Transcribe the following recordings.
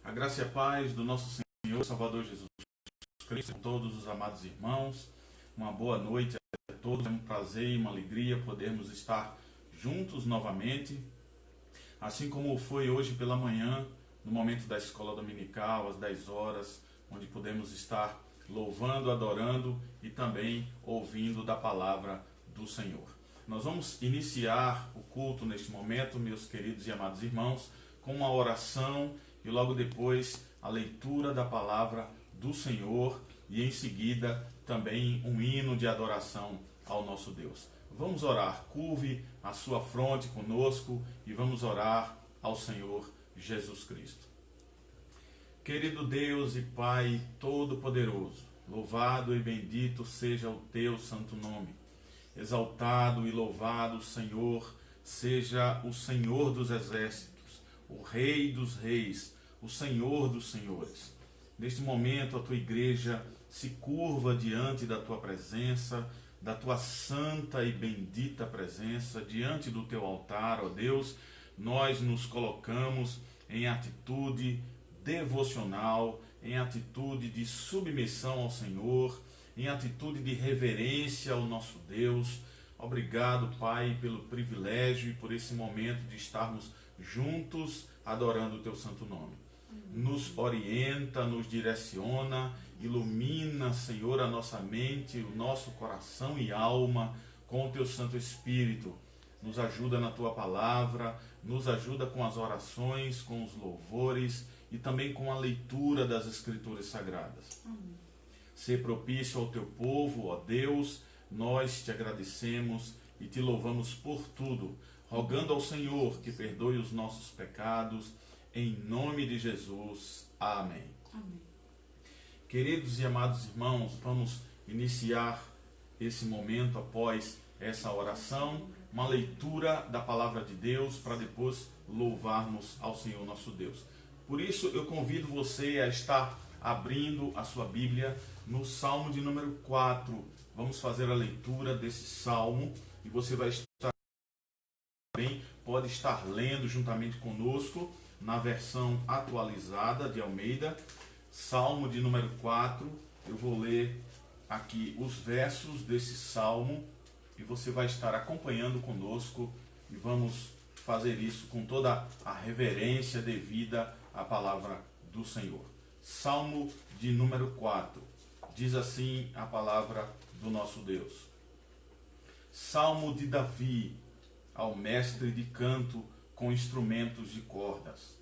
A graça e a paz do nosso Senhor Salvador Jesus Cristo, com todos os amados irmãos. Uma boa noite a todos. É um prazer e uma alegria podermos estar juntos novamente. Assim como foi hoje pela manhã, no momento da escola dominical, às 10 horas, onde podemos estar louvando, adorando e também ouvindo da palavra do Senhor. Nós vamos iniciar o culto neste momento, meus queridos e amados irmãos, com uma oração e logo depois a leitura da palavra do Senhor e em seguida também um hino de adoração ao nosso Deus. Vamos orar, curve a sua fronte conosco e vamos orar ao Senhor Jesus Cristo. Querido Deus e Pai Todo-Poderoso, louvado e bendito seja o Teu santo nome. Exaltado e louvado, Senhor, seja o Senhor dos exércitos, o Rei dos reis, o Senhor dos senhores. Neste momento, a Tua igreja se curva diante da Tua presença, da Tua santa e bendita presença, diante do Teu altar, ó Deus. Nós nos colocamos em atitude devocional, em atitude de submissão ao Senhor, em atitude de reverência ao nosso Deus. Obrigado, Pai, pelo privilégio e por esse momento de estarmos juntos adorando o Teu santo nome. Nos orienta, nos direciona, ilumina, Senhor, a nossa mente, o nosso coração e alma com o Teu Santo Espírito. Nos ajuda na Tua palavra, nos ajuda com as orações, com os louvores e também com a leitura das Escrituras Sagradas. Ser propício ao Teu povo, ó Deus, nós Te agradecemos e Te louvamos por tudo, rogando ao Senhor que perdoe os nossos pecados, em nome de Jesus. Amém. Amém. Queridos e amados irmãos, vamos iniciar esse momento após essa oração, uma leitura da palavra de Deus para depois louvarmos ao Senhor nosso Deus. Por isso eu convido você a estar abrindo a sua Bíblia no Salmo de número 4. Vamos fazer a leitura desse Salmo e você vai estar também, pode estar lendo juntamente conosco na versão atualizada de Almeida, Salmo de número 4. Eu vou ler aqui os versos desse Salmo e você vai estar acompanhando conosco e vamos fazer isso com toda a reverência devida à palavra do Senhor. Salmo de número 4. Diz assim a palavra do nosso Deus. Salmo de Davi, ao mestre de canto com instrumentos de cordas.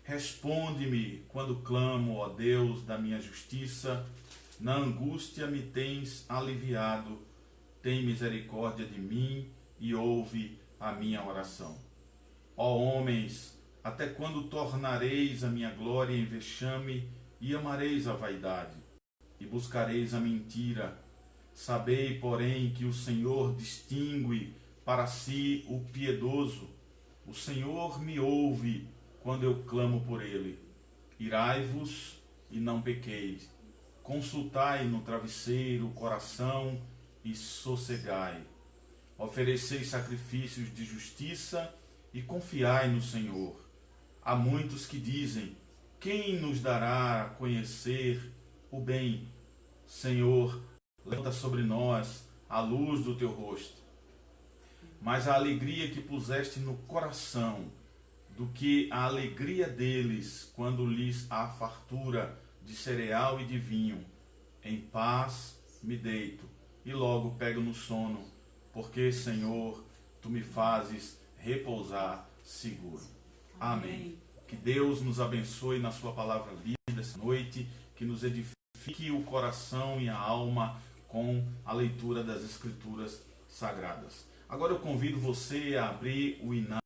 Responde-me quando clamo, ó Deus da minha justiça. Na angústia me tens aliviado. Tem misericórdia de mim e ouve a minha oração. Ó homens, até quando tornareis a minha glória em vexame e amareis a vaidade e buscareis a mentira? Sabei, porém, que o Senhor distingue para si o piedoso. O Senhor me ouve quando eu clamo por ele. Irai-vos e não pequeis. Consultai no travesseiro o coração e sossegai. Oferecei sacrifícios de justiça e confiai no Senhor. Há muitos que dizem: quem nos dará a conhecer o bem? Senhor, levanta sobre nós a luz do teu rosto. Mas a alegria que puseste no coração, do que a alegria deles quando lhes há fartura de cereal e de vinho. Em paz me deito e logo pego no sono, porque, Senhor, Tu me fazes repousar seguro. Amém. Que Deus nos abençoe na Sua palavra lida essa noite, que nos edifique o coração e a alma com a leitura das Escrituras Sagradas. Agora eu convido você a abrir o hino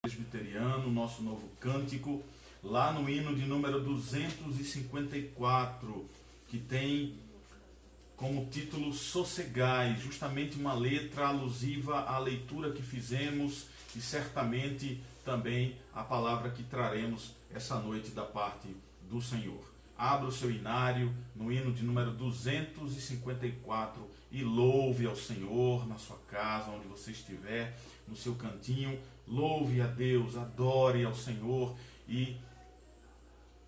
presbiteriano, nosso novo cântico, lá no hino de número 254, que tem como título Sossegai, justamente uma letra alusiva à leitura que fizemos e certamente também a palavra que traremos essa noite da parte do Senhor. Abra o seu inário no hino de número 254 e louve ao Senhor na sua casa, onde você estiver, no seu cantinho. Louve a Deus, adore ao Senhor e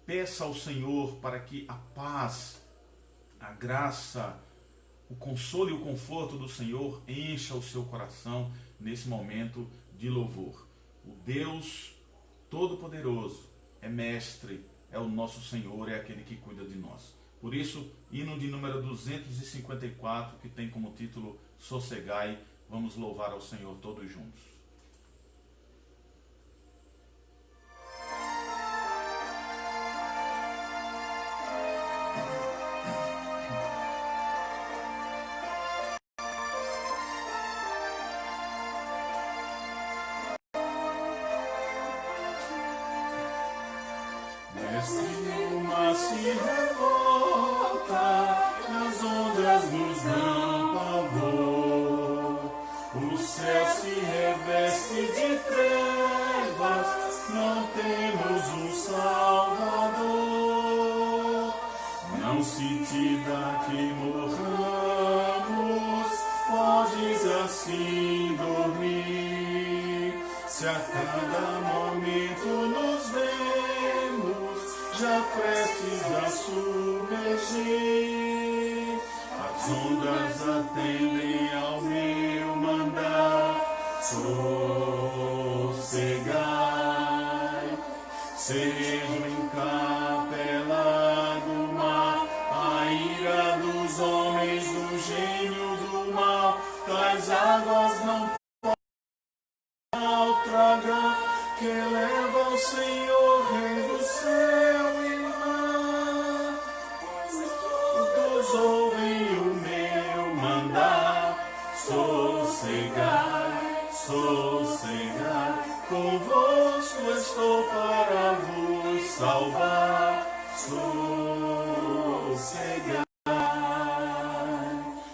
peça ao Senhor para que a paz, a graça, o consolo e o conforto do Senhor encha o seu coração nesse momento de louvor. O Deus Todo-Poderoso é mestre, é o nosso Senhor, é aquele que cuida de nós. Por isso, hino de número 254, que tem como título Sossegai, vamos louvar ao Senhor todos juntos. O mar se revolta, as ondas nos dão pavor. O céu se reveste de trevas, não temos um Salvador. Não se te dá que morramos, podes assim dormir. Se a cada momento nos vemos já prestes a submergir, as ondas atendem ao meu mandar. Sossegai, seja encapelado o mar, a ira dos homens, do gênio do mal, tais águas não naufragar, que leva ao Senhor, Rei do céu e mar. Todos ouvem o meu mandar. Sossegai, sossegai, convosco estou para vos salvar. Sossegai,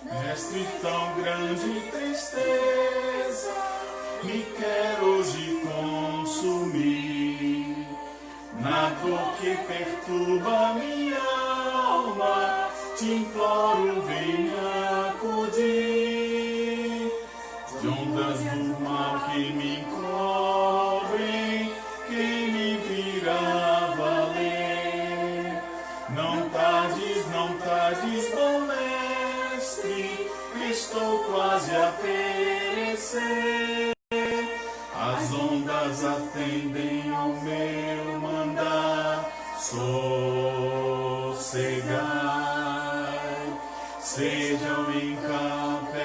mestre, tão grande tristeza me quer hoje consumir. Na dor que perturba minha alma, te imploro, venha acudir. De ondas do mal que me cobrem, quem me virá valer? Não tardes, bom mestre, estou quase a perecer. As ondas atendem ao meu mandar. Sossegai, seja o encapelado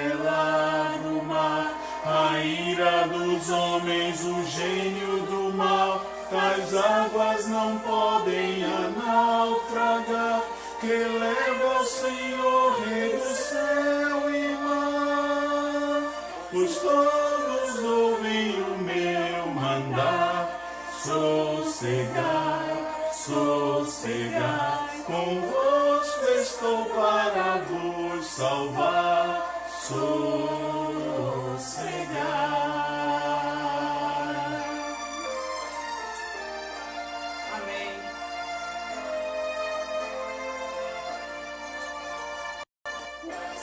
o mar, a ira dos homens, o gênio do mal, tais águas não podem a naufragar, que leva ao Senhor, Rei do céu e mar. Pois todos ouvem o meu mandar. Sossegai, sossegai, convosco estou para vos salvar. Sossegai. Amém.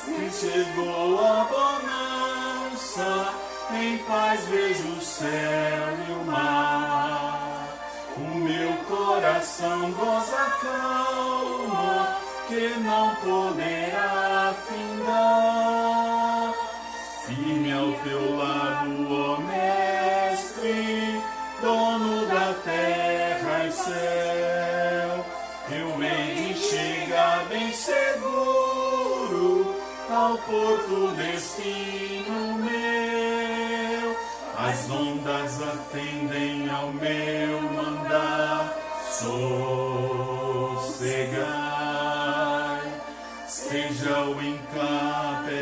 E chegou a bonança, em paz vejo o céu e o mar. O meu coração goza calma, que não poderá findar. Firme ao teu lado, ó mestre, dono da terra e céu, eu hei de chegar bem seguro ao porto destino meu. As ondas atendem ao meu mandar. Sossegai, seja o encapelado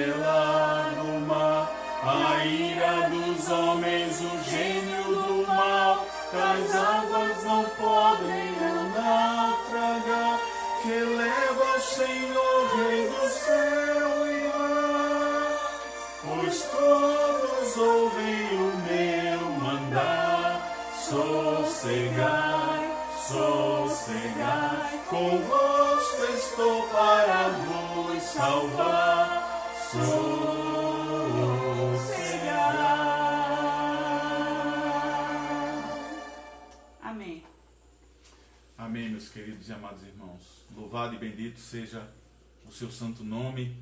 o mar, a ira dos homens, o gênio do mal, tais águas não podem naufragar, que leva ao Senhor, Rei do céu e mar. Pois todos ouvem o meu mandar. Sossegai, sossegai, convosco estou para vos salvar. Sossegai. Amém. Amém, meus queridos queridos e amados irmãos. Louvado e bendito seja o seu santo nome.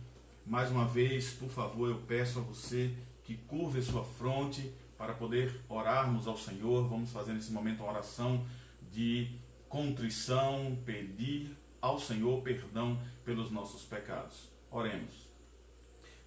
Mais uma vez, por favor, eu peço a você que curve a sua fronte para poder orarmos ao Senhor. Vamos fazer nesse momento uma oração de contrição, pedir ao Senhor perdão pelos nossos pecados. Oremos.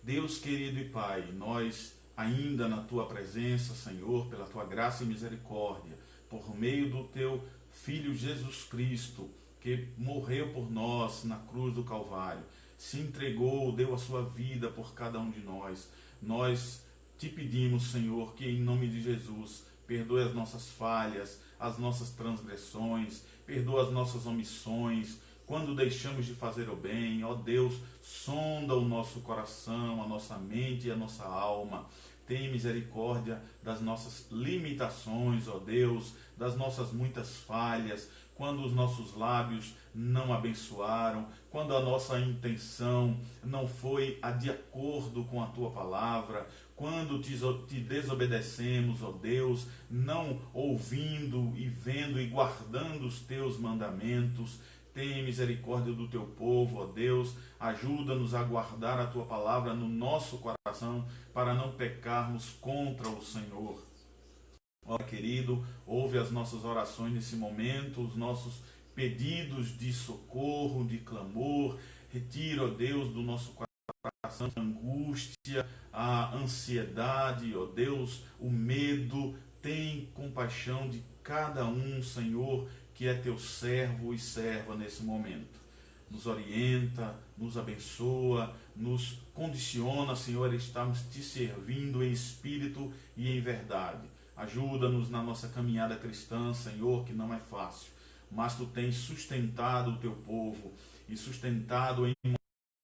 Deus querido e Pai, nós ainda na Tua presença, Senhor, pela Tua graça e misericórdia, por meio do Teu Filho Jesus Cristo, que morreu por nós na cruz do Calvário, se entregou, deu a sua vida por cada um de nós. Nós te pedimos, Senhor, que em nome de Jesus, perdoe as nossas falhas, as nossas transgressões, perdoa as nossas omissões, quando deixamos de fazer o bem. Ó Deus, sonda o nosso coração, a nossa mente e a nossa alma. Tem misericórdia das nossas limitações, ó Deus, das nossas muitas falhas, quando os nossos lábios não abençoaram, quando a nossa intenção não foi de acordo com a Tua palavra, quando te desobedecemos, ó Deus, não ouvindo e vendo e guardando os Teus mandamentos. Tenha misericórdia do Teu povo, ó Deus, ajuda-nos a guardar a Tua palavra no nosso coração, para não pecarmos contra o Senhor. Ó querido, ouve as nossas orações nesse momento, os nossos pedidos de socorro, de clamor. Retira, ó Deus, do nosso coração a angústia, a ansiedade, ó Deus, o medo. Tem compaixão de cada um, Senhor, que é Teu servo e serva nesse momento. Nos orienta, nos abençoa, nos condiciona, Senhor, a estarmos Te servindo em espírito e em verdade. Ajuda-nos na nossa caminhada cristã, Senhor, que não é fácil, mas Tu tens sustentado o Teu povo e sustentado em momentos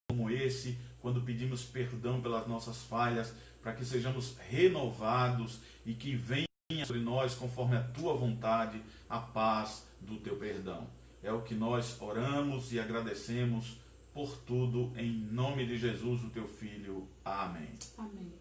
como esse, quando pedimos perdão pelas nossas falhas, para que sejamos renovados e que venha sobre nós, conforme a Tua vontade, a paz do Teu perdão. É o que nós oramos e agradecemos por tudo, em nome de Jesus, o Teu Filho. Amém. Amém.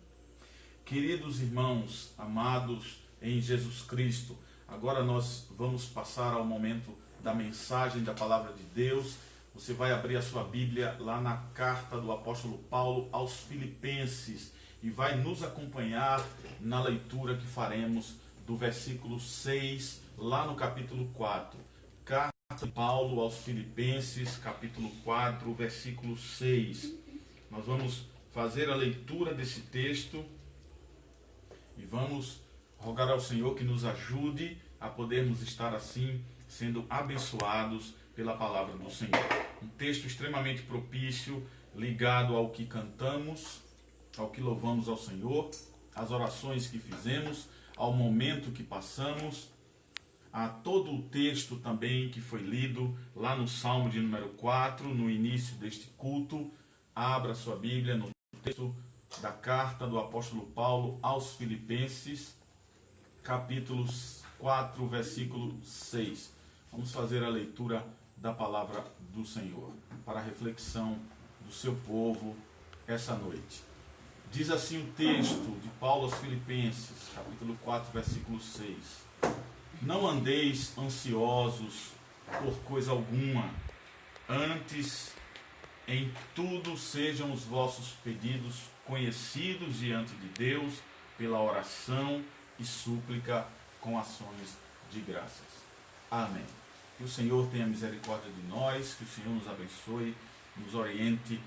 Queridos irmãos, amados em Jesus Cristo, agora nós vamos passar ao momento da mensagem da Palavra de Deus. Você vai abrir a sua Bíblia lá na carta do apóstolo Paulo aos Filipenses e vai nos acompanhar na leitura que faremos do versículo 6, lá no capítulo 4. Carta de Paulo aos Filipenses, capítulo 4, versículo 6. Nós vamos fazer a leitura desse texto e vamos rogar ao Senhor que nos ajude a podermos estar assim, sendo abençoados pela palavra do Senhor. Um texto extremamente propício, ligado ao que cantamos, ao que louvamos ao Senhor, às orações que fizemos, ao momento que passamos, a todo o texto também que foi lido lá no Salmo de número 4, no início deste culto. Abra sua Bíblia no texto da carta do apóstolo Paulo aos Filipenses, capítulo 4, versículo 6. Vamos fazer a leitura da palavra do Senhor, para a reflexão do seu povo essa noite. Diz assim o texto de Paulo aos Filipenses, capítulo 4, versículo 6. Não andeis ansiosos por coisa alguma, antes em tudo sejam os vossos pedidos conhecidos diante de Deus pela oração e súplica com ações de graças. Amém. Que o Senhor tenha misericórdia de nós, que o Senhor nos abençoe, nos oriente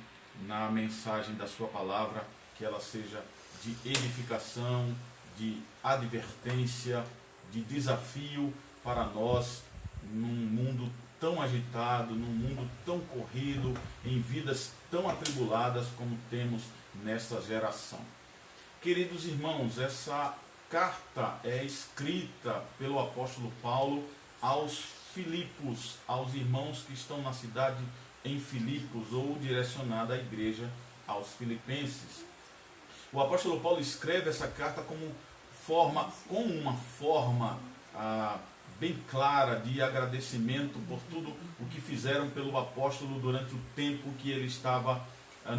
na mensagem da sua palavra, que ela seja de edificação, de advertência, de desafio para nós num mundo tão agitado, num mundo tão corrido, em vidas tão atribuladas como temos nesta geração. Queridos irmãos, essa carta é escrita pelo apóstolo Paulo aos Filipos, aos irmãos que estão na cidade em Filipos, ou direcionada à igreja aos filipenses. O apóstolo Paulo escreve essa carta com uma forma bem clara de agradecimento por tudo o que fizeram pelo apóstolo durante o tempo que ele estava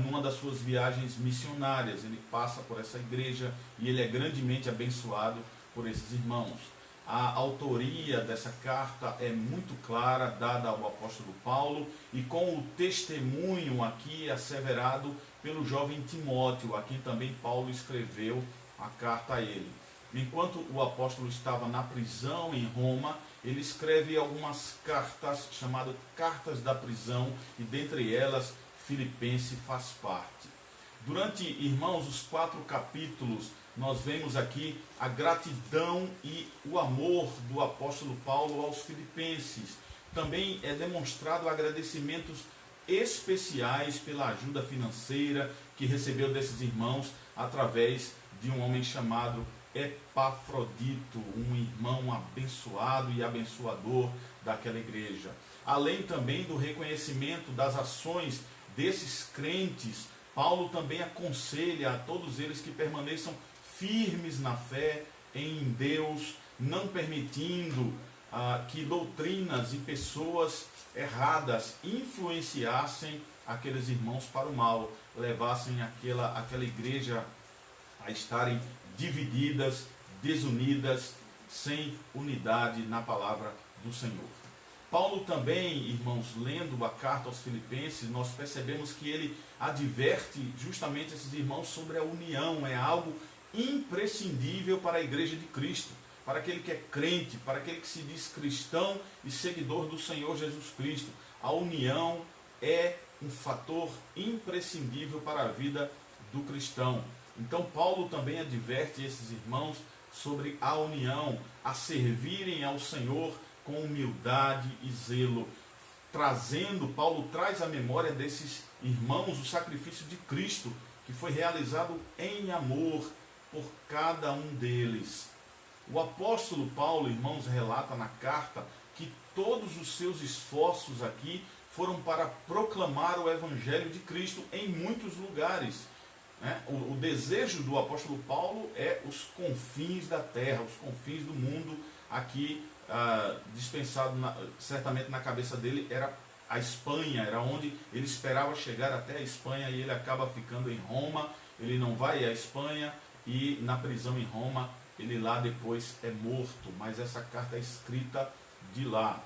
numa das suas viagens missionárias. Ele passa por essa igreja e ele é grandemente abençoado por esses irmãos. A autoria dessa carta é muito clara, dada ao apóstolo Paulo, e com o testemunho aqui asseverado pelo jovem Timóteo, a quem também Paulo escreveu a carta a ele. Enquanto o apóstolo estava na prisão em Roma, ele escreve algumas cartas chamadas Cartas da Prisão, e dentre elas Filipenses faz parte. Durante, irmãos, os 4 capítulos, nós vemos aqui a gratidão e o amor do apóstolo Paulo aos filipenses. Também é demonstrado agradecimentos especiais pela ajuda financeira que recebeu desses irmãos através de um homem chamado Epafrodito, um irmão abençoado e abençoador daquela igreja. Além também do reconhecimento das ações desses crentes, Paulo também aconselha a todos eles que permaneçam firmes na fé em Deus, não permitindo que doutrinas e pessoas erradas influenciassem aqueles irmãos para o mal, levassem aquela igreja a estarem divididas, desunidas, sem unidade na palavra do Senhor. Paulo também, irmãos, lendo a carta aos Filipenses, nós percebemos que ele adverte justamente esses irmãos sobre a união. É algo imprescindível para a igreja de Cristo, para aquele que é crente, para aquele que se diz cristão e seguidor do Senhor Jesus Cristo. A união é um fator imprescindível para a vida do cristão. Então Paulo também adverte esses irmãos sobre a união, a servirem ao Senhor com humildade e zelo. Paulo traz à memória desses irmãos o sacrifício de Cristo, que foi realizado em amor por cada um deles. O apóstolo Paulo, irmãos, relata na carta que todos os seus esforços aqui foram para proclamar o evangelho de Cristo em muitos lugares. O desejo do apóstolo Paulo é os confins da terra, os confins do mundo. Aqui, dispensado certamente na cabeça dele, era a Espanha, era onde ele esperava chegar até a Espanha, e ele acaba ficando em Roma. Ele não vai à Espanha, e na prisão em Roma, ele lá depois é morto, mas essa carta é escrita de lá.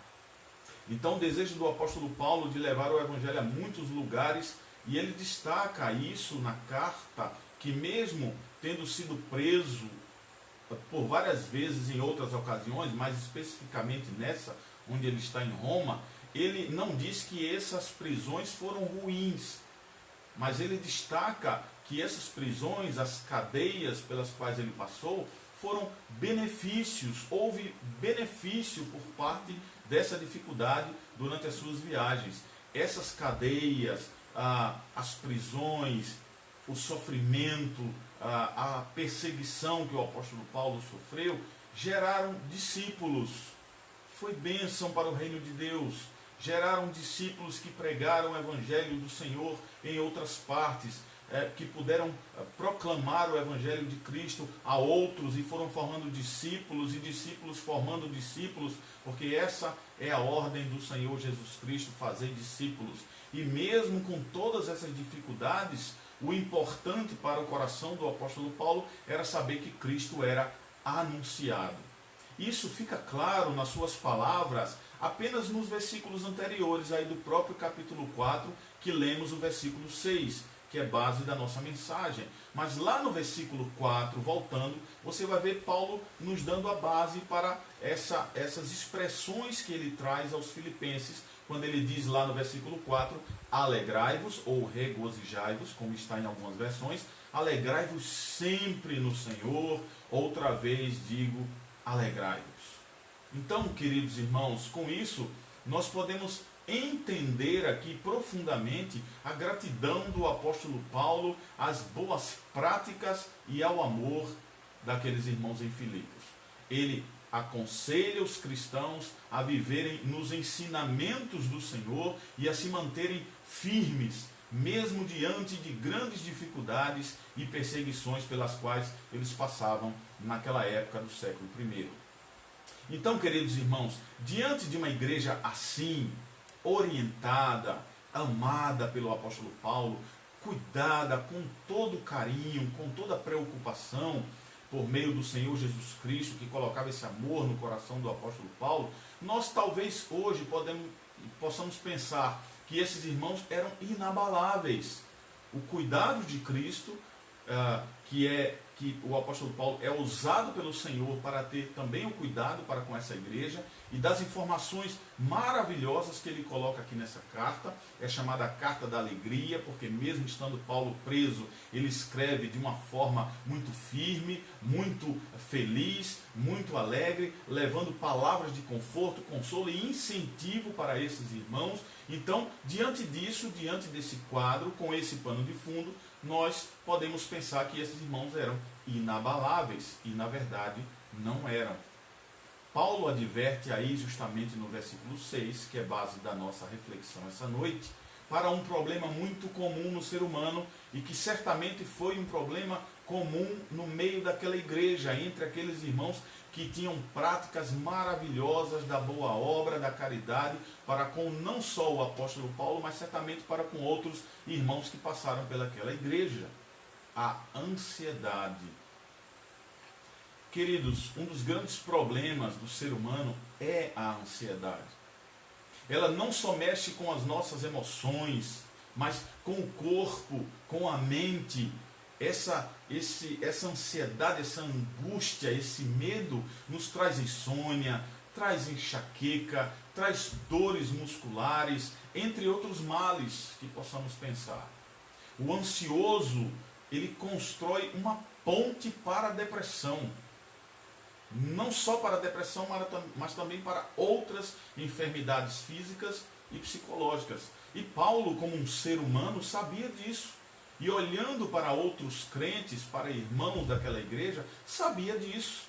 Então o desejo do apóstolo Paulo de levar o evangelho a muitos lugares, e ele destaca isso na carta, que mesmo tendo sido preso por várias vezes em outras ocasiões, mais especificamente nessa, onde ele está em Roma, ele não diz que essas prisões foram ruins, mas ele destaca que essas prisões, as cadeias pelas quais ele passou, foram benefícios. Houve benefício por parte dessa dificuldade durante as suas viagens. Essas cadeias, as prisões, o sofrimento, a perseguição que o apóstolo Paulo sofreu, geraram discípulos. Foi bênção para o reino de Deus. Geraram discípulos que pregaram o evangelho do Senhor em outras partes, que puderam proclamar o evangelho de Cristo a outros, e foram formando discípulos, e discípulos formando discípulos, porque essa é a ordem do Senhor Jesus Cristo, fazer discípulos. E mesmo com todas essas dificuldades, o importante para o coração do apóstolo Paulo era saber que Cristo era anunciado. Isso fica claro nas suas palavras apenas nos versículos anteriores, aí do próprio capítulo 4, que lemos o versículo 6, que é base da nossa mensagem. Mas lá no versículo 4, voltando, você vai ver Paulo nos dando a base para essas expressões que ele traz aos filipenses, quando ele diz lá no versículo 4, alegrai-vos ou regozijai-vos, como está em algumas versões, alegrai-vos sempre no Senhor, outra vez digo, alegrai-vos. Então, queridos irmãos, com isso, nós podemos entender aqui profundamente a gratidão do apóstolo Paulo às boas práticas e ao amor daqueles irmãos em Filipos. Ele aconselha os cristãos a viverem nos ensinamentos do Senhor e a se manterem firmes, mesmo diante de grandes dificuldades e perseguições pelas quais eles passavam naquela época do século I. Então, queridos irmãos, diante de uma igreja assim, orientada, amada pelo apóstolo Paulo, cuidada com todo carinho, com toda preocupação, por meio do Senhor Jesus Cristo, que colocava esse amor no coração do apóstolo Paulo, nós talvez hoje possamos pensar que esses irmãos eram inabaláveis. O cuidado de Cristo, que o apóstolo Paulo é usado pelo Senhor para ter também o cuidado para com essa igreja, e das informações maravilhosas que ele coloca aqui nessa carta, é chamada a Carta da Alegria, porque mesmo estando Paulo preso, ele escreve de uma forma muito firme, muito feliz, muito alegre, levando palavras de conforto, consolo e incentivo para esses irmãos. Então, diante disso, diante desse quadro, com esse pano de fundo, nós podemos pensar que esses irmãos eram inabaláveis, e na verdade não eram. Paulo adverte aí justamente no versículo 6, que é base da nossa reflexão essa noite, para um problema muito comum no ser humano, e que certamente foi um problema comum no meio daquela igreja, entre aqueles irmãos que tinham práticas maravilhosas da boa obra, da caridade, para com não só o apóstolo Paulo, mas certamente para com outros irmãos que passaram pelaquela igreja. A ansiedade. Queridos, um dos grandes problemas do ser humano é a ansiedade. Ela não só mexe com as nossas emoções, mas com o corpo, com a mente. Essa ansiedade, essa angústia, esse medo nos traz insônia, traz enxaqueca, traz dores musculares, entre outros males que possamos pensar. O ansioso, ele constrói uma ponte para a depressão. Não só para a depressão, mas também para outras enfermidades físicas e psicológicas. E Paulo, como um ser humano, sabia disso. E olhando para outros crentes, para irmãos daquela igreja, sabia disso.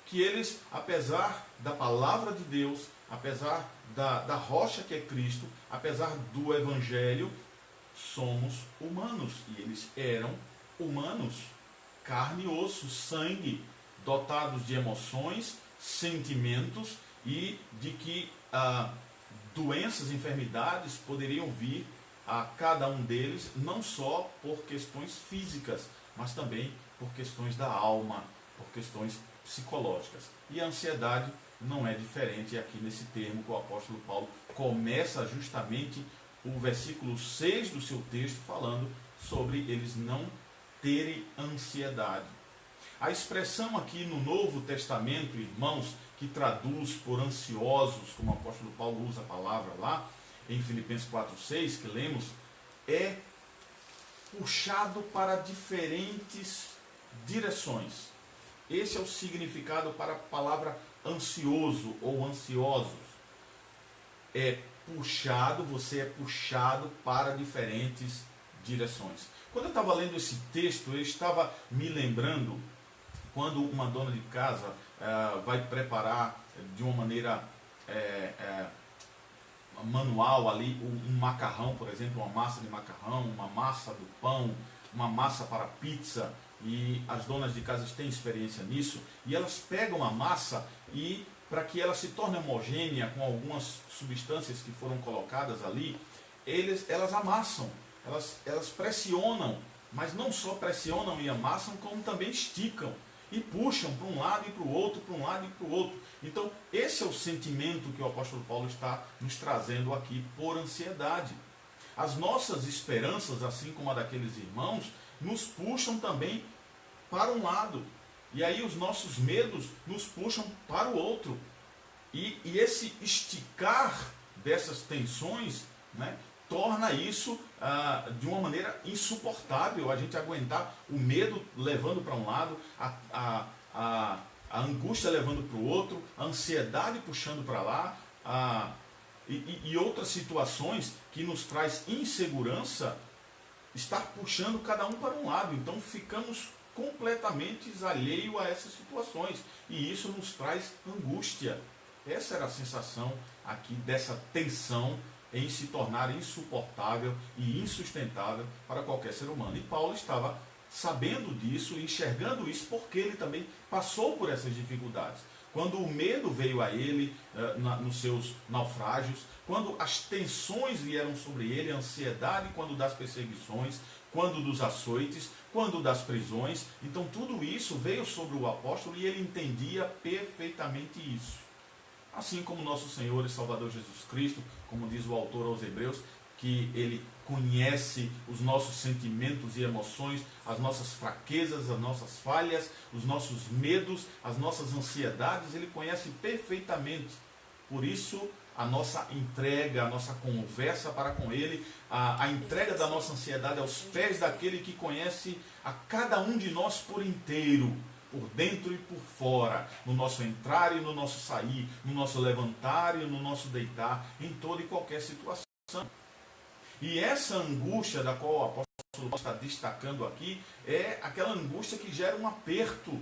Que eles, apesar da palavra de Deus, apesar da rocha que é Cristo, apesar do Evangelho, somos humanos. E eles eram humanos, carne e osso, sangue, dotados de emoções, sentimentos, e de que doenças, enfermidades poderiam vir a cada um deles, não só por questões físicas, mas também por questões da alma, por questões psicológicas. E a ansiedade não é diferente aqui nesse termo que o apóstolo Paulo começa justamente o versículo 6 do seu texto falando sobre eles não terem ansiedade. A expressão aqui no Novo Testamento, irmãos, que traduz por ansiosos, como o apóstolo Paulo usa a palavra lá, em Filipenses 4,6, que lemos, é puxado para diferentes direções. Esse é o significado para a palavra ansioso ou ansiosos. É puxado, você é puxado para diferentes direções. Quando eu estava lendo esse texto, eu estava me lembrando quando uma dona de casa vai preparar de uma maneira manual ali um macarrão, por exemplo, uma massa de macarrão, uma massa do pão, uma massa para pizza, e as donas de casa têm experiência nisso, e elas pegam a massa e, para que ela se torne homogênea com algumas substâncias que foram colocadas ali, elas amassam, elas pressionam, mas não só pressionam e amassam, como também esticam e puxam para um lado e para o outro, para um lado e para o outro. Então, esse é o sentimento que o apóstolo Paulo está nos trazendo aqui por ansiedade. As nossas esperanças, assim como a daqueles irmãos, nos puxam também para um lado. E aí os nossos medos nos puxam para o outro. E esse esticar dessas tensões, né, torna isso de uma maneira insuportável, a gente aguentar o medo levando para um lado, a angústia levando para o outro, a ansiedade puxando para lá, e outras situações que nos traz insegurança, estar puxando cada um para um lado. Então ficamos completamente alheios a essas situações, e isso nos traz angústia. Essa era a sensação aqui dessa tensão em se tornar insuportável e insustentável para qualquer ser humano. E Paulo estava sabendo disso, enxergando isso, porque ele também passou por essas dificuldades. Quando o medo veio a ele nos seus naufrágios, quando as tensões vieram sobre ele, a ansiedade quando das perseguições, quando dos açoites, quando das prisões. Então tudo isso veio sobre o apóstolo e ele entendia perfeitamente isso. Assim como nosso Senhor e Salvador Jesus Cristo, como diz o autor aos Hebreus, que ele conhece os nossos sentimentos e emoções, as nossas fraquezas, as nossas falhas, os nossos medos, as nossas ansiedades, ele conhece perfeitamente. Por isso, a nossa entrega, a nossa conversa para com ele, a entrega da nossa ansiedade aos pés daquele que conhece a cada um de nós por inteiro, por dentro e por fora, no nosso entrar e no nosso sair, no nosso levantar e no nosso deitar, em toda e qualquer situação. E essa angústia da qual o apóstolo está destacando aqui é aquela angústia que gera um aperto.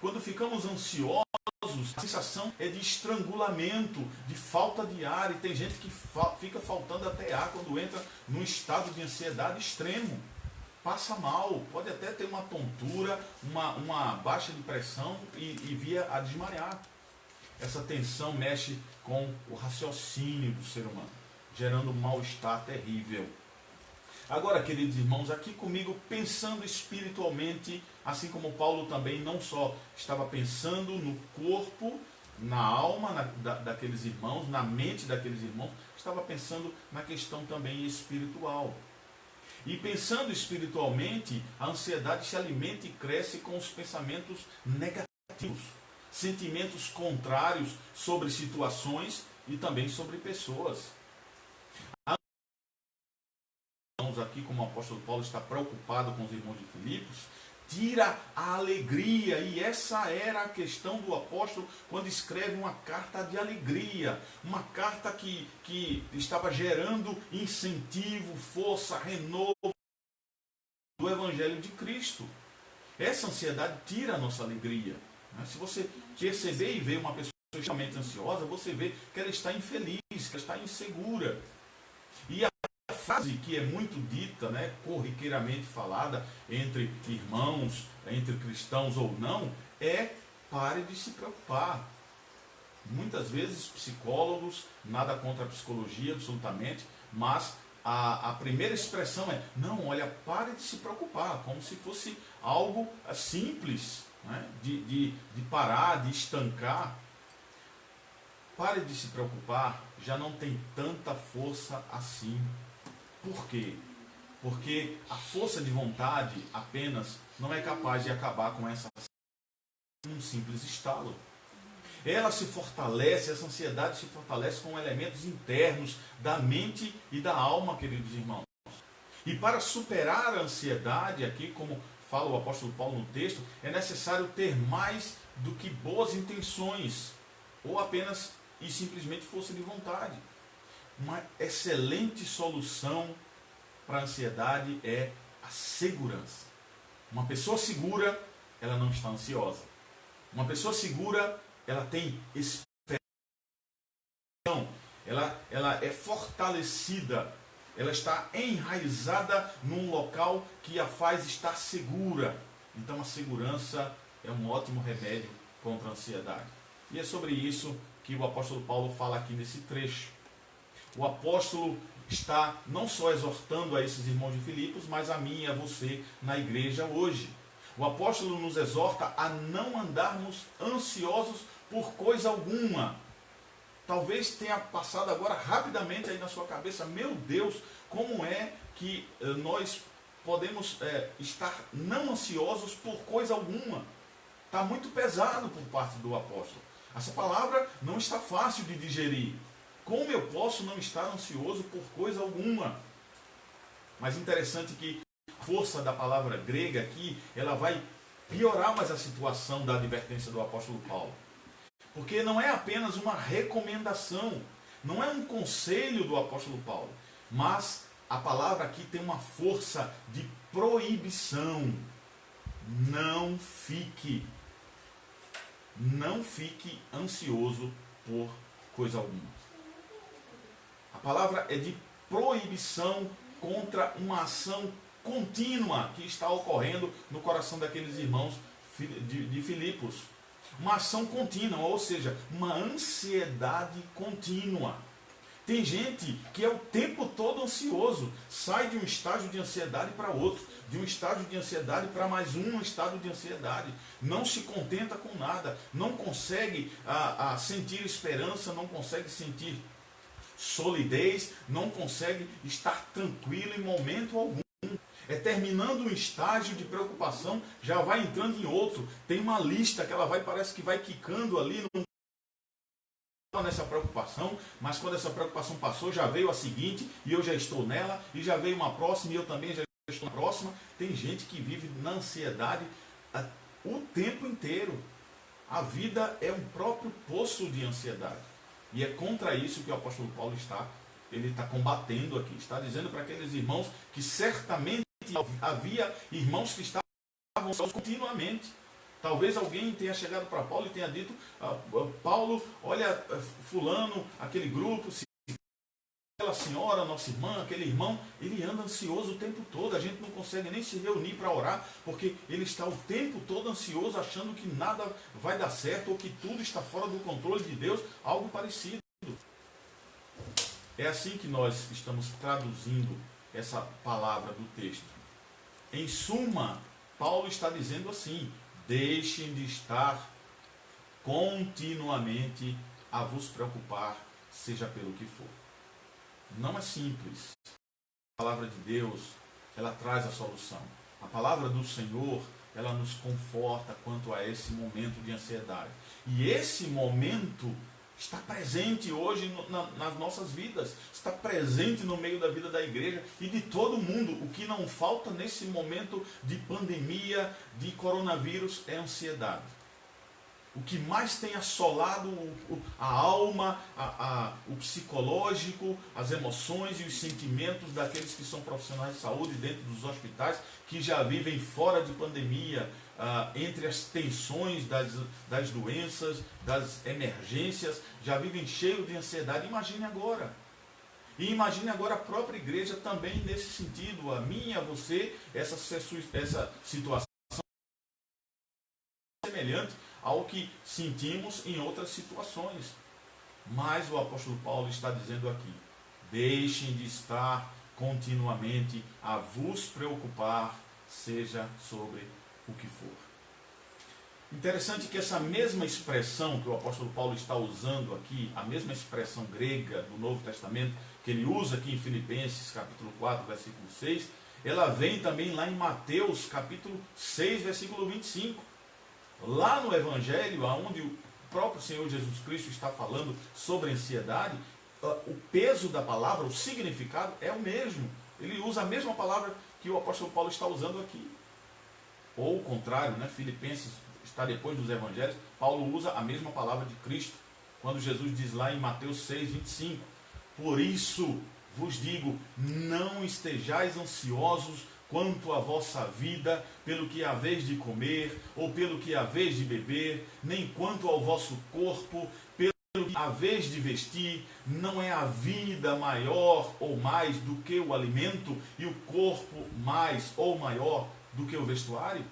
Quando ficamos ansiosos, a sensação é de estrangulamento, de falta de ar, e tem gente que fica faltando até ar quando entra num estado de ansiedade extremo. Passa mal, pode até ter uma tontura, uma baixa de pressão e via a desmaiar. Essa tensão mexe com o raciocínio do ser humano, gerando um mal-estar terrível. Agora, queridos irmãos, aqui comigo, pensando espiritualmente, assim como Paulo também não só estava pensando no corpo, na alma daqueles irmãos, na mente daqueles irmãos, estava pensando na questão também espiritual. E pensando espiritualmente, a ansiedade se alimenta e cresce com os pensamentos negativos, sentimentos contrários sobre situações e também sobre pessoas. Aqui, como o apóstolo Paulo está preocupado com os irmãos de Filipos, tira a alegria, e essa era a questão do apóstolo quando escreve uma carta de alegria, uma carta que estava gerando incentivo, força, renovo do Evangelho de Cristo. Essa ansiedade tira a nossa alegria. Se você perceber e ver uma pessoa extremamente ansiosa, você vê que ela está infeliz, que ela está insegura. E a frase que é muito dita, corriqueiramente falada entre irmãos, entre cristãos ou não, é: pare de se preocupar. Muitas vezes psicólogos, nada contra a psicologia absolutamente, mas a primeira expressão é: não, olha, pare de se preocupar, como se fosse algo simples, de parar, de estancar. Pare de se preocupar, já não tem tanta força assim. Por quê? Porque a força de vontade apenas não é capaz de acabar com essa um simples estalo. Ela se fortalece, essa ansiedade se fortalece com elementos internos da mente e da alma, queridos irmãos. E para superar a ansiedade, aqui, como fala o apóstolo Paulo no texto, é necessário ter mais do que boas intenções, ou apenas e simplesmente força de vontade. Uma excelente solução para a ansiedade é a segurança. Uma pessoa segura, ela não está ansiosa. Uma pessoa segura, ela tem esperança. Ela é fortalecida. Ela está enraizada num local que a faz estar segura. Então a segurança é um ótimo remédio contra a ansiedade. E é sobre isso que o apóstolo Paulo fala aqui nesse trecho. O apóstolo está não só exortando a esses irmãos de Filipos, mas a mim e a você na igreja hoje. O apóstolo nos exorta a não andarmos ansiosos por coisa alguma. Talvez tenha passado agora rapidamente aí na sua cabeça: meu Deus, como é que nós podemos estar não ansiosos por coisa alguma? Está muito pesado por parte do apóstolo. Essa palavra não está fácil de digerir. Como eu posso não estar ansioso por coisa alguma? Mas interessante que a força da palavra grega aqui, ela vai piorar mais a situação da advertência do apóstolo Paulo. Porque não é apenas uma recomendação, não é um conselho do apóstolo Paulo, mas a palavra aqui tem uma força de proibição. Não fique ansioso por coisa alguma. A palavra é de proibição contra uma ação contínua que está ocorrendo no coração daqueles irmãos de Filipos. Uma ação contínua, ou seja, uma ansiedade contínua. Tem gente que é o tempo todo ansioso, sai de um estágio de ansiedade para outro, de um estágio de ansiedade para mais um estado de ansiedade, não se contenta com nada, não consegue sentir esperança, não consegue sentir solidez, não consegue estar tranquilo em momento algum. É terminando um estágio de preocupação, já vai entrando em outro. Tem uma lista que ela parece que vai quicando ali, nessa preocupação, mas quando essa preocupação passou, já veio a seguinte, e eu já estou nela, e já veio uma próxima, e eu também já estou na próxima. Tem gente que vive na ansiedade o tempo inteiro. A vida é um próprio poço de ansiedade. E é contra isso que o apóstolo Paulo está combatendo aqui. Está dizendo para aqueles irmãos que certamente havia irmãos que estavam ansiosos continuamente. Talvez alguém tenha chegado para Paulo e tenha dito, Paulo, olha, fulano, aquele grupo, aquela senhora, nossa irmã, aquele irmão, ele anda ansioso o tempo todo, a gente não consegue nem se reunir para orar, porque ele está o tempo todo ansioso, achando que nada vai dar certo, ou que tudo está fora do controle de Deus, algo parecido. É assim que nós estamos traduzindo essa palavra do texto. Em suma, Paulo está dizendo assim: deixem de estar continuamente a vos preocupar, seja pelo que for. Não é simples. A palavra de Deus, ela traz a solução. A palavra do Senhor, ela nos conforta quanto a esse momento de ansiedade. E esse momento está presente hoje nas nossas vidas, está presente no meio da vida da igreja e de todo mundo. O que não falta nesse momento de pandemia, de coronavírus, é ansiedade. O que mais tem assolado a alma, o psicológico, as emoções e os sentimentos daqueles que são profissionais de saúde dentro dos hospitais, que já vivem fora de pandemia, entre as tensões das doenças, das emergências, já vivem cheios de ansiedade. Imagine agora. E imagine agora a própria igreja também nesse sentido, a minha, a você, essa situação semelhante ao que sentimos em outras situações. Mas o apóstolo Paulo está dizendo aqui: deixem de estar continuamente a vos preocupar, seja sobre o que for. Interessante que essa mesma expressão que o apóstolo Paulo está usando aqui, a mesma expressão grega do Novo Testamento, que ele usa aqui em Filipenses capítulo 4, versículo 6, ela vem também lá em Mateus capítulo 6, versículo 25. Lá no Evangelho, onde o próprio Senhor Jesus Cristo está falando sobre ansiedade, o peso da palavra, o significado é o mesmo. Ele usa a mesma palavra que o apóstolo Paulo está usando aqui. Ou o contrário, né? Filipenses está depois dos Evangelhos, Paulo usa a mesma palavra de Cristo, quando Jesus diz lá em Mateus 6, 25, por isso vos digo, não estejais ansiosos quanto à vossa vida, pelo que haveis de comer, ou pelo que haveis de beber, nem quanto ao vosso corpo, pelo que haveis de vestir. Não é a vida maior ou mais do que o alimento, e o corpo mais ou maior do que o vestuário?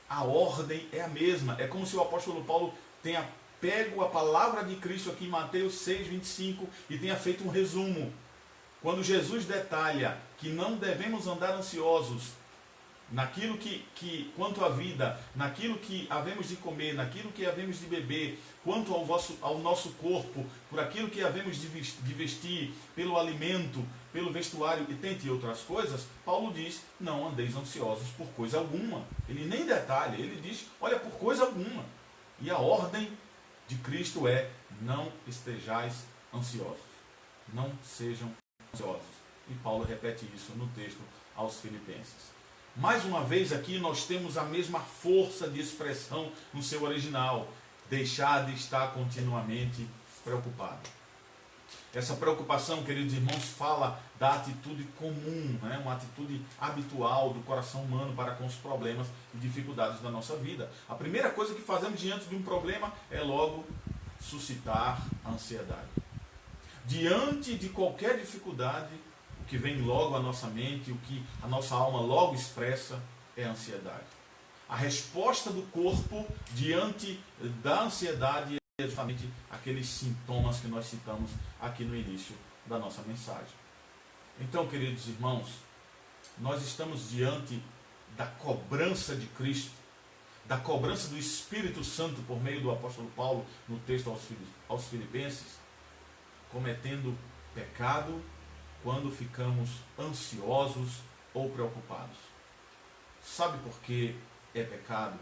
A ordem é a mesma. É como se o apóstolo Paulo tenha pego a palavra de Cristo aqui em Mateus 6, 25 e tenha feito um resumo. Quando Jesus detalha que não devemos andar ansiosos naquilo quanto à vida, naquilo que havemos de comer, naquilo que havemos de beber, quanto ao nosso corpo, por aquilo que havemos de vestir, pelo alimento, pelo vestuário e dentre outras coisas, Paulo diz, não andeis ansiosos por coisa alguma. Ele nem detalha, ele diz, olha, por coisa alguma. E a ordem de Cristo é, não estejais ansiosos. Não sejam ansiosos. E Paulo repete isso no texto aos Filipenses. Mais uma vez aqui nós temos a mesma força de expressão no seu original. Deixar de estar continuamente preocupado. Essa preocupação, queridos irmãos, fala da atitude comum, né? Uma atitude habitual do coração humano para com os problemas e dificuldades da nossa vida. A primeira coisa que fazemos diante de um problema é logo suscitar a ansiedade. Diante de qualquer dificuldade, o que vem logo à nossa mente, o que a nossa alma logo expressa é a ansiedade. A resposta do corpo diante da ansiedade é justamente aqueles sintomas que nós citamos aqui no início da nossa mensagem. Então, queridos irmãos, nós estamos diante da cobrança de Cristo, da cobrança do Espírito Santo por meio do apóstolo Paulo no texto aos Filipenses, cometendo pecado quando ficamos ansiosos ou preocupados. Sabe por que é pecado?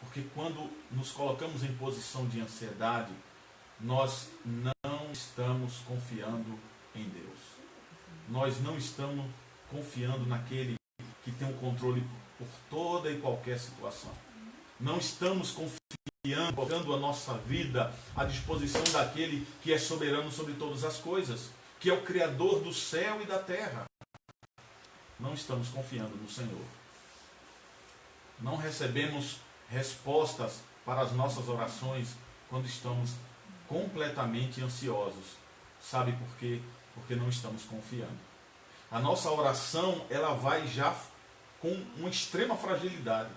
Porque quando nos colocamos em posição de ansiedade, nós não estamos confiando em Deus. Nós não estamos confiando naquele que tem o controle por toda e qualquer situação. Não estamos confiando, colocando a nossa vida à disposição daquele que é soberano sobre todas as coisas, que é o Criador do céu e da terra. Não estamos confiando no Senhor. Não recebemos respostas para as nossas orações quando estamos completamente ansiosos. Sabe por quê? Porque não estamos confiando. A nossa oração, ela vai já com uma extrema fragilidade.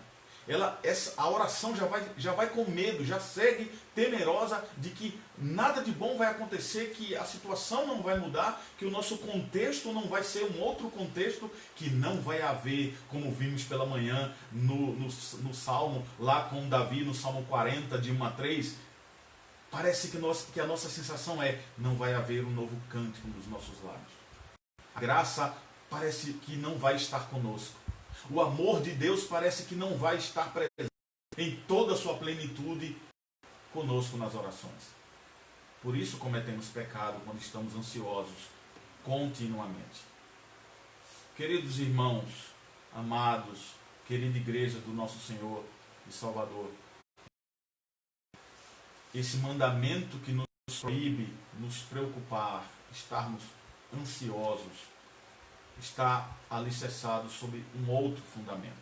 A oração já vai com medo, já segue temerosa de que nada de bom vai acontecer, que a situação não vai mudar, que o nosso contexto não vai ser um outro contexto, que não vai haver, como vimos pela manhã no Salmo, lá com Davi, no Salmo 40, de 1 a 3, parece que a nossa sensação é, não vai haver um novo cântico nos nossos lábios. A graça parece que não vai estar conosco. O amor de Deus parece que não vai estar presente em toda a sua plenitude conosco nas orações. Por isso cometemos pecado quando estamos ansiosos continuamente. Queridos irmãos, amados, querida igreja do nosso Senhor e Salvador, esse mandamento que nos proíbe nos preocupar, estarmos ansiosos, está alicerçado sobre um outro fundamento.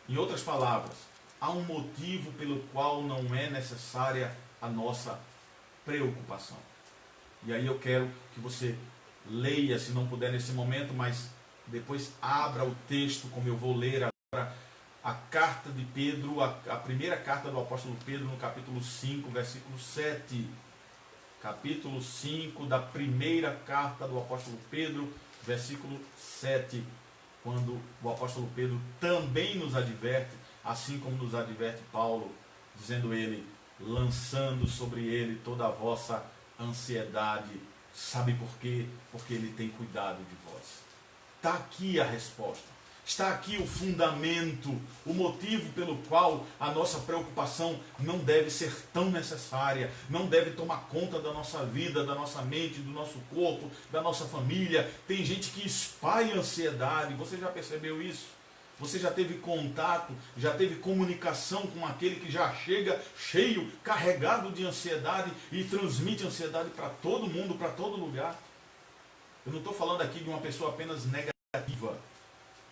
Em outras palavras, há um motivo pelo qual não é necessária a nossa preocupação. E aí eu quero que você leia, se não puder nesse momento, mas depois abra o texto, como eu vou ler agora, a carta de Pedro, a primeira carta do apóstolo Pedro, no capítulo 5, versículo 7. Capítulo 5 da primeira carta do apóstolo Pedro, versículo 7, quando o apóstolo Pedro também nos adverte, assim como nos adverte Paulo, dizendo ele, lançando sobre ele toda a vossa ansiedade. Sabe por quê? Porque ele tem cuidado de vós. Está aqui a resposta. Está aqui o fundamento, o motivo pelo qual a nossa preocupação não deve ser tão necessária, não deve tomar conta da nossa vida, da nossa mente, do nosso corpo, da nossa família. Tem gente que espalha ansiedade, você já percebeu isso? Você já teve contato, já teve comunicação com aquele que já chega cheio, carregado de ansiedade e transmite ansiedade para todo mundo, para todo lugar? Eu não estou falando aqui de uma pessoa apenas negativa,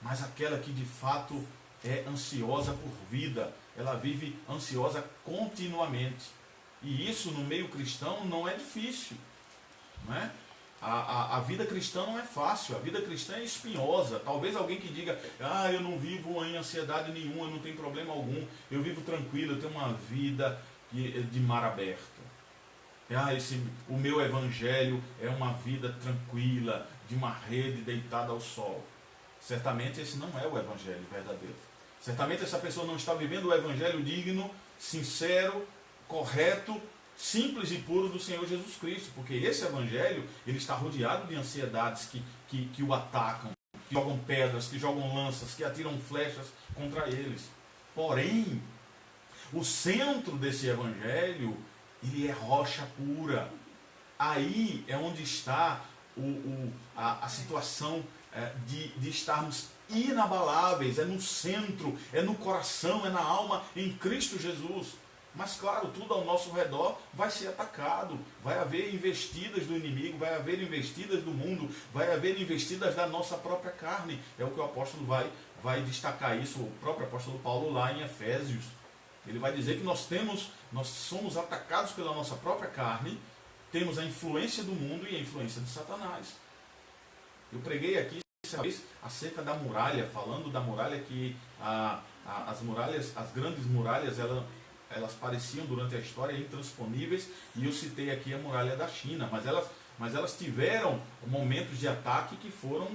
mas aquela que de fato é ansiosa por vida, ela vive ansiosa continuamente. E isso no meio cristão não é difícil, não é? A vida cristã não é fácil, a vida cristã é espinhosa. Talvez alguém que diga, eu não vivo em ansiedade nenhuma, eu não tenho problema algum, eu vivo tranquilo, eu tenho uma vida de mar aberto. O meu evangelho é uma vida tranquila, de uma rede deitada ao sol. Certamente esse não é o evangelho verdadeiro. Certamente essa pessoa não está vivendo o evangelho digno, sincero, correto, simples e puro do Senhor Jesus Cristo. Porque esse evangelho, ele está rodeado de ansiedades que o atacam, que jogam pedras, que jogam lanças, que atiram flechas contra eles. Porém, o centro desse evangelho, ele é rocha pura. Aí é onde está a situação de estarmos inabaláveis, é no centro, é no coração, é na alma, em Cristo Jesus. Mas claro, tudo ao nosso redor vai ser atacado, vai haver investidas do inimigo, vai haver investidas do mundo, vai haver investidas da nossa própria carne. É o que o apóstolo vai destacar isso, o próprio apóstolo Paulo lá em Efésios. Ele vai dizer que nós somos atacados pela nossa própria carne, temos a influência do mundo e a influência de Satanás. Eu preguei aqui essa vez acerca da muralha, falando da muralha que as grandes muralhas, elas pareciam durante a história intransponíveis, e eu citei aqui a muralha da China, mas elas mas elas tiveram momentos de ataque que foram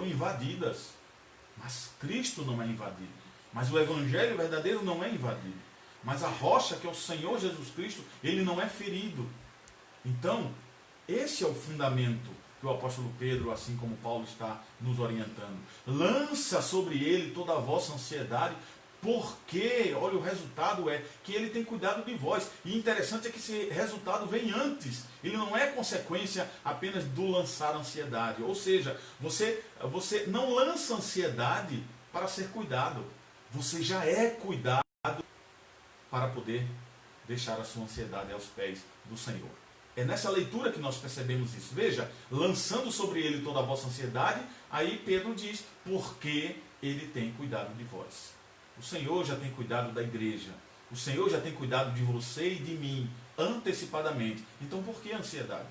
invadidas. Mas Cristo não é invadido. Mas o Evangelho verdadeiro não é invadido. Mas a rocha, que é o Senhor Jesus Cristo, ele não é ferido. Então, esse é o fundamento que o apóstolo Pedro, assim como Paulo, está nos orientando. Lança sobre ele toda a vossa ansiedade, porque, olha, o resultado é que ele tem cuidado de vós. E interessante é que esse resultado vem antes. Ele não é consequência apenas do lançar ansiedade. Ou seja, você não lança ansiedade para ser cuidado. Você já é cuidado para poder deixar a sua ansiedade aos pés do Senhor. É nessa leitura que nós percebemos isso. Veja, lançando sobre ele toda a vossa ansiedade, aí Pedro diz, porque ele tem cuidado de vós. O Senhor já tem cuidado da igreja. O Senhor já tem cuidado de você e de mim, antecipadamente. Então por que a ansiedade?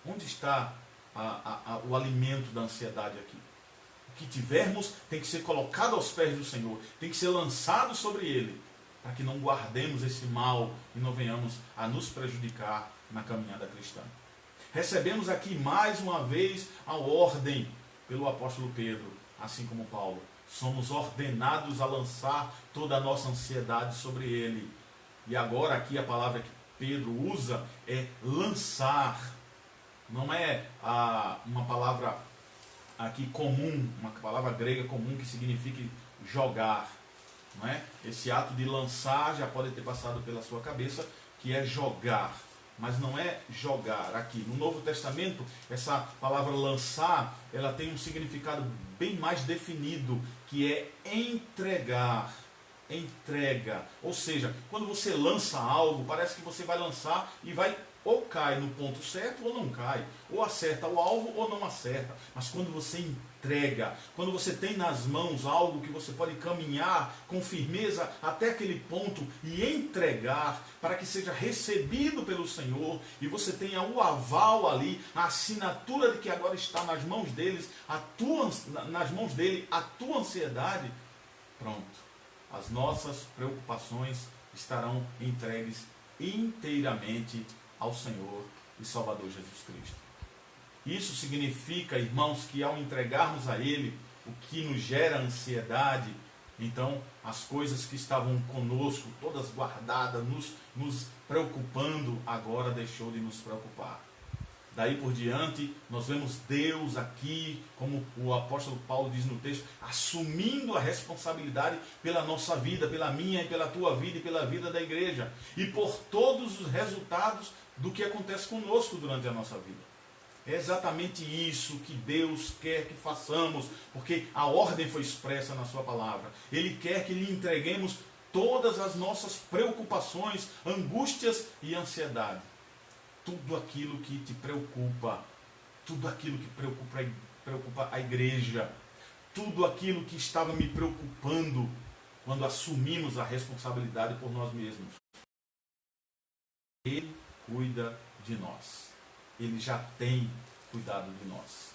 Onde está o alimento da ansiedade aqui? O que tivermos tem que ser colocado aos pés do Senhor, tem que ser lançado sobre ele, para que não guardemos esse mal e não venhamos a nos prejudicar na caminhada cristã. Recebemos aqui mais uma vez a ordem pelo apóstolo Pedro, assim como Paulo. Somos ordenados a lançar toda a nossa ansiedade sobre ele. E agora aqui a palavra que Pedro usa é lançar. Não é uma palavra aqui comum, uma palavra grega comum que significa jogar. Não é? Esse ato de lançar já pode ter passado pela sua cabeça, que é jogar. Mas não é jogar aqui. No Novo Testamento, essa palavra lançar, ela tem um significado bem mais definido, que é entregar. Entrega. Ou seja, quando você lança algo, parece que você vai lançar e vai ou cai no ponto certo ou não cai. Ou acerta o alvo ou não acerta. Mas quando você entrega, quando você tem nas mãos algo que você pode caminhar com firmeza até aquele ponto e entregar para que seja recebido pelo Senhor e você tenha o aval ali, a assinatura de que agora está nas mãos deles, nas mãos dele a tua ansiedade, pronto. As nossas preocupações estarão entregues inteiramente ao Senhor e Salvador Jesus Cristo. Isso significa, irmãos, que ao entregarmos a Ele o que nos gera ansiedade, então as coisas que estavam conosco, todas guardadas, nos preocupando, agora deixou de nos preocupar. Daí por diante, nós vemos Deus aqui, como o apóstolo Paulo diz no texto, assumindo a responsabilidade pela nossa vida, pela minha e pela tua vida e pela vida da igreja. E por todos os resultados do que acontece conosco durante a nossa vida. É exatamente isso que Deus quer que façamos, porque a ordem foi expressa na sua palavra. Ele quer que lhe entreguemos todas as nossas preocupações, angústias e ansiedade. Tudo aquilo que te preocupa, tudo aquilo que preocupa a igreja, tudo aquilo que estava me preocupando quando assumimos a responsabilidade por nós mesmos. Ele cuida de nós. Ele já tem cuidado de nós.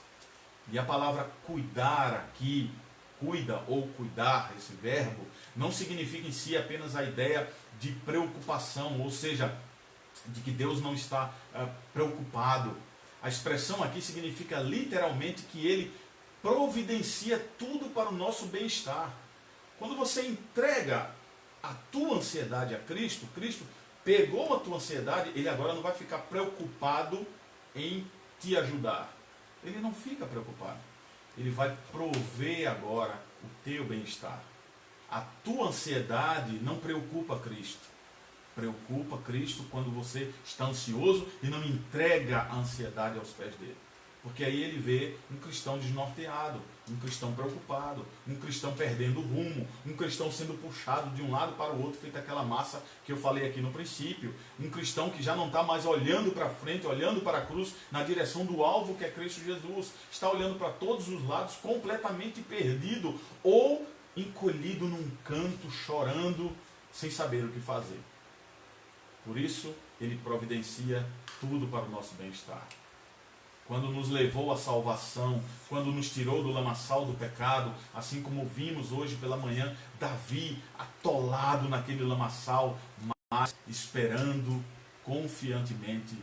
E a palavra cuidar aqui, cuida ou cuidar, esse verbo, não significa em si apenas a ideia de preocupação, ou seja, de que Deus não está preocupado. A expressão aqui significa literalmente que Ele providencia tudo para o nosso bem-estar. Quando você entrega a tua ansiedade a Cristo, Cristo pegou a tua ansiedade, Ele agora não vai ficar preocupado em te ajudar. Ele não fica preocupado. Ele vai prover agora o teu bem-estar. A tua ansiedade não preocupa Cristo. Preocupa Cristo quando você está ansioso e não entrega a ansiedade aos pés dele. Porque aí ele vê um cristão desnorteado, um cristão preocupado, um cristão perdendo o rumo, um cristão sendo puxado de um lado para o outro, feita aquela massa que eu falei aqui no princípio. Um cristão que já não está mais olhando para frente, olhando para a cruz, na direção do alvo que é Cristo Jesus. Está olhando para todos os lados, completamente perdido ou encolhido num canto, chorando, sem saber o que fazer. Por isso, Ele providencia tudo para o nosso bem-estar. Quando nos levou à salvação, quando nos tirou do lamaçal do pecado, assim como vimos hoje pela manhã, Davi atolado naquele lamaçal, mas esperando confiantemente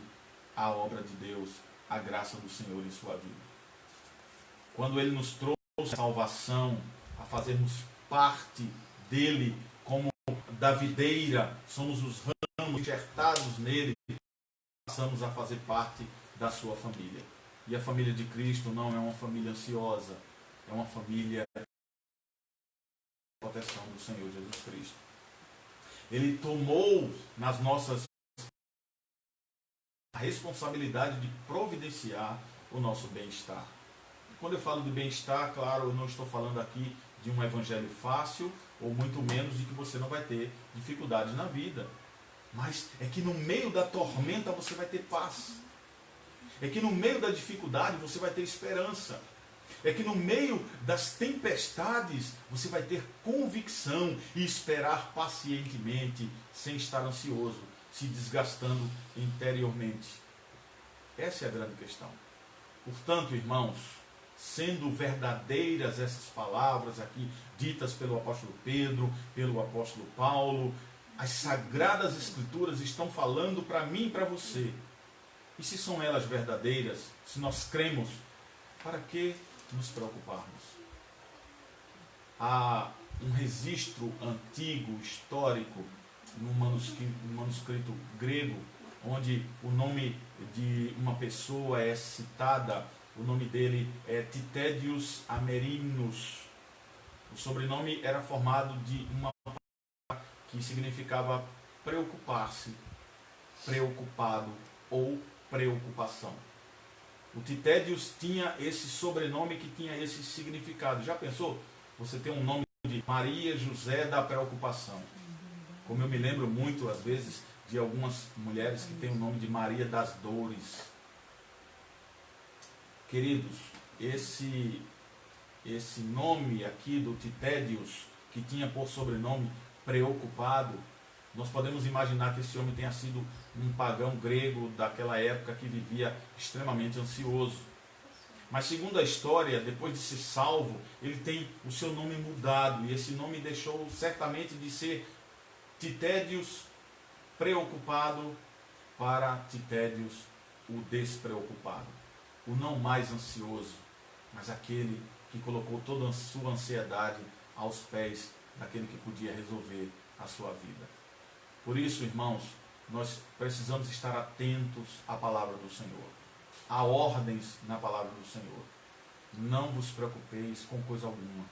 a obra de Deus, a graça do Senhor em sua vida. Quando Ele nos trouxe a salvação, a fazermos parte dele como da videira, somos os ramos enxertados nele, passamos a fazer parte da sua família. E a família de Cristo não é uma família ansiosa, é uma família de proteção do Senhor Jesus Cristo. Ele tomou nas nossas a responsabilidade de providenciar o nosso bem-estar. Quando eu falo de bem-estar, claro, eu não estou falando aqui de um evangelho fácil, ou muito menos de que você não vai ter dificuldades na vida. Mas é que no meio da tormenta você vai ter paz. É que no meio da dificuldade você vai ter esperança. É que no meio das tempestades você vai ter convicção e esperar pacientemente, sem estar ansioso, se desgastando interiormente. Essa é a grande questão. Portanto, irmãos, sendo verdadeiras essas palavras aqui ditas pelo apóstolo Pedro, pelo apóstolo Paulo, as sagradas escrituras estão falando para mim e para você. E se são elas verdadeiras, se nós cremos, para que nos preocuparmos? Há um registro antigo, histórico, num manuscrito grego, onde o nome de uma pessoa é citada. O nome dele é Titédios Amerinus. O sobrenome era formado de uma palavra que significava preocupar-se, preocupado ou preocupação. O Titédios tinha esse sobrenome que tinha esse significado. Já pensou? Você tem um nome de Maria José da Preocupação. Como eu me lembro muito, às vezes, de algumas mulheres que têm o nome de Maria das Dores. Queridos, esse nome aqui do Titédios, que tinha por sobrenome preocupado, nós podemos imaginar que esse homem tenha sido um pagão grego daquela época que vivia extremamente ansioso. Mas segundo a história, depois de ser salvo, ele tem o seu nome mudado, e esse nome deixou certamente de ser Titédios preocupado para Titédios o despreocupado. O não mais ansioso, mas aquele que colocou toda a sua ansiedade aos pés daquele que podia resolver a sua vida. Por isso, irmãos, nós precisamos estar atentos à palavra do Senhor. Há ordens na palavra do Senhor. Não vos preocupeis com coisa alguma.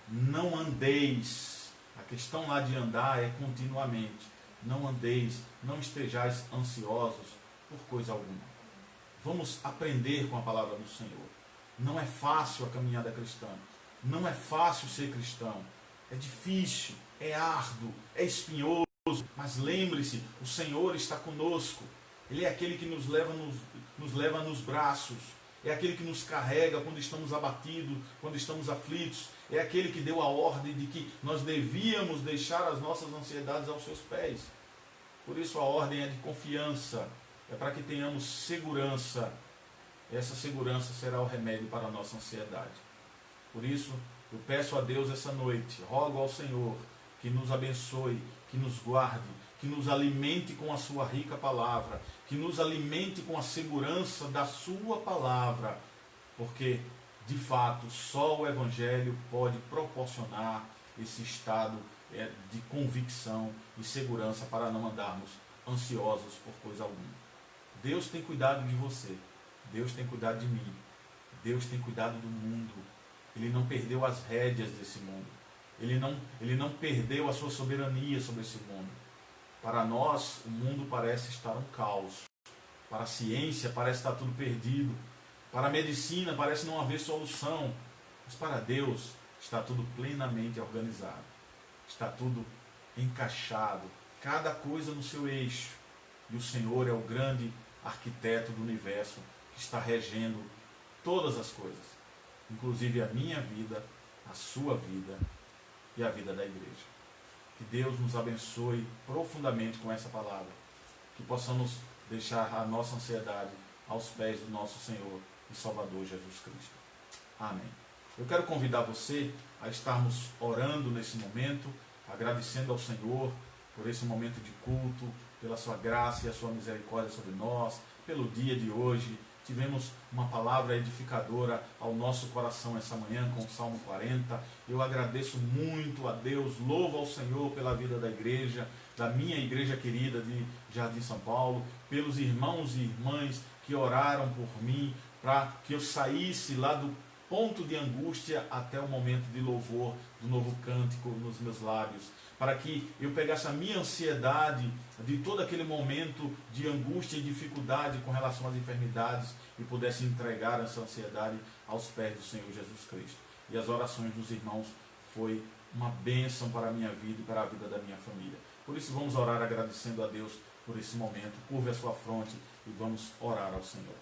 Não andeis. A questão lá de andar é continuamente. Não andeis, não estejais ansiosos por coisa alguma. Vamos aprender com a palavra do Senhor. Não é fácil a caminhada cristã. Não é fácil ser cristão. É difícil, é árduo, é espinhoso. Mas lembre-se, o Senhor está conosco. Ele é aquele que nos leva nos braços. É aquele que nos carrega quando estamos abatidos, quando estamos aflitos. É aquele que deu a ordem de que nós devíamos deixar as nossas ansiedades aos seus pés. Por isso a ordem é de confiança. É para que tenhamos segurança. Essa segurança será o remédio para a nossa ansiedade. Por isso, eu peço a Deus essa noite, rogo ao Senhor que nos abençoe, que nos guarde, que nos alimente com a sua rica palavra, que nos alimente com a segurança da sua palavra, porque, de fato, só o Evangelho pode proporcionar esse estado de convicção e segurança para não andarmos ansiosos por coisa alguma. Deus tem cuidado de você, Deus tem cuidado de mim, Deus tem cuidado do mundo. Ele não perdeu as rédeas desse mundo. Ele não perdeu a sua soberania sobre esse mundo. Para nós, o mundo parece estar um caos. Para a ciência, parece estar tudo perdido. Para a medicina, parece não haver solução. Mas para Deus, está tudo plenamente organizado. Está tudo encaixado. Cada coisa no seu eixo. E o Senhor é o grande arquiteto do universo que está regendo todas as coisas. Inclusive a minha vida, a sua vida e a vida da igreja. Que Deus nos abençoe profundamente com essa palavra. Que possamos deixar a nossa ansiedade aos pés do nosso Senhor e Salvador Jesus Cristo. Amém. Eu quero convidar você a estarmos orando nesse momento, agradecendo ao Senhor por esse momento de culto, pela sua graça e a sua misericórdia sobre nós, pelo dia de hoje. Tivemos uma palavra edificadora ao nosso coração essa manhã com o Salmo 40. Eu agradeço muito a Deus, louvo ao Senhor pela vida da igreja, da minha igreja querida de Jardim São Paulo, pelos irmãos e irmãs que oraram por mim, para que eu saísse lá do ponto de angústia até o momento de louvor do novo cântico nos meus lábios, para que eu pegasse a minha ansiedade de todo aquele momento de angústia e dificuldade com relação às enfermidades e pudesse entregar essa ansiedade aos pés do Senhor Jesus Cristo. E as orações dos irmãos foi uma bênção para a minha vida e para a vida da minha família. Por isso vamos orar agradecendo a Deus por esse momento. Curve a sua fronte e vamos orar ao Senhor.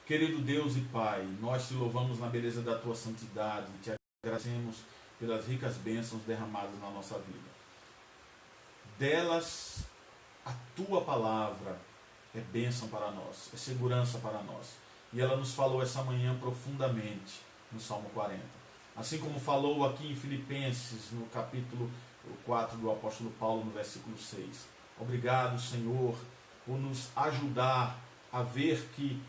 Querido Deus e Pai, nós te louvamos na beleza da tua santidade e te agradecemos pelas ricas bênçãos derramadas na nossa vida. Delas, a tua palavra é bênção para nós, é segurança para nós. E ela nos falou essa manhã profundamente no Salmo 40. Assim como falou aqui em Filipenses, no capítulo 4 do apóstolo Paulo, no versículo 6. Obrigado, Senhor, por nos ajudar a ver que